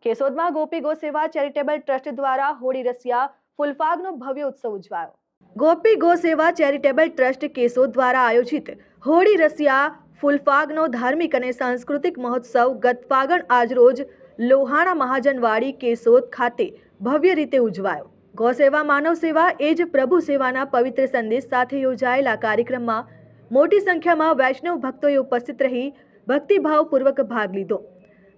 કેશોદમાં ગોપી go સેવા charitable trust દ્વારા હોળી રસિયા ફૂલફાગનો ભવ્ય ઉત્સવ ઉજવાયો। ગોપી ગો સેવા ચેરિટેબલ ટ્રસ્ટ કેશોદ દ્વારા આયોજિત હોળી રસિયા ફૂલફાગનો ધાર્મિક અને સાંસ્કૃતિક મહોત્સવ ગત ફાગણ આજરોજ લોહાણા મહાજનવાડી કેશોદ ખાતે ભવ્ય રીતે ઉજવાયો। ગૌ સેવા માનવ સેવા એ જ પ્રભુ સેવાના પવિત્ર સંદેશ સાથે યોજાયેલા કાર્યક્રમમાં મોટી સંખ્યામાં વૈષ્ણવ ભક્તોએ ઉપસ્થિત રહી ભક્તિભાવપૂર્વક ભાગ લીધો।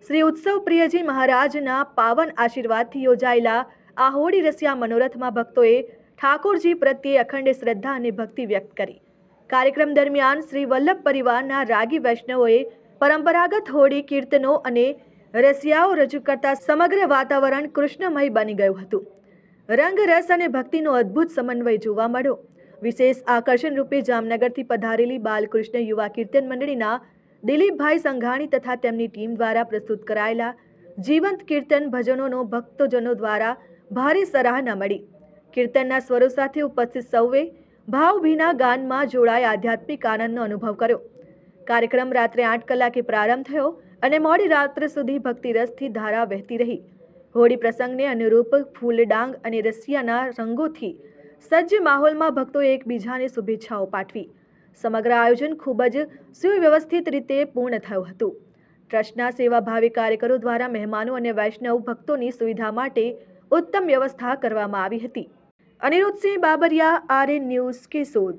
શ્રી ઉત્સવ પ્રિયજી મહારાજના પાવન આશીર્વાદથી યોજાયેલા આ હોળી રસિયા મનોરથમાં ભક્તોએ ઠાકોરજી પ્રત્યે અખંડ શ્રદ્ધા અને ભક્તિ વ્યક્ત કરી। કાર્યક્રમ દરમિયાન શ્રી વલ્લભ પરિવારના રાગી વૈષ્ણવોએ પરંપરાગત હોળી કીર્તનો અને રસિયાઓ રજૂ કરતા સમગ્ર વાતાવરણ કૃષ્ણમય બની ગયું હતું। રંગ રસ અને ભક્તિનો અદ્ભુત સમન્વય જોવા મળ્યો। વિશેષ આકર્ષણ રૂપે જામનગરથી પધારેલી બાલકૃષ્ણ યુવા કીર્તન મંડળીના દિલીપભાઈ સંઘાણી તથા તેમની ટીમ દ્વારા પ્રસ્તુત કરાયેલા જીવંત કીર્તન ભજનોનો ભક્તજનો દ્વારા ભારે સરાહના મળી। કીર્તનના સ્વરો સાથે ઉપસ્થિત સૌએ ભાવભીના ગાનમાં જોડાઈ આધ્યાત્મિક આનંદનો અનુભવ કર્યો। કાર્યક્રમ રાત્રે 8 કલાકે પ્રારંભ થયો અને મોડી રાત્રે સુધી ભક્તિરસથી ધારા વહેતી રહી। હોળી પ્રસંગને અનુરૂપ ફૂલડાંગ અને રસિયાના રંગોથી સજ્જ માહોલમાં ભક્તોએ એકબીજાને શુભેચ્છાઓ પાઠવી। સમગ્ર આયોજન ખૂબ જ સુવ્યવસ્થિત રીતે પૂર્ણ થયું હતું। ટ્રસ્ટના સેવાભાવી કાર્યકરો દ્વારા મહેમાનો અને વૈષ્ણવ ભક્તોની સુવિધા માટે ઉત્તમ વ્યવસ્થા કરવામાં આવી હતી। Aniruddhsinh Babariya, RN news, Keshod.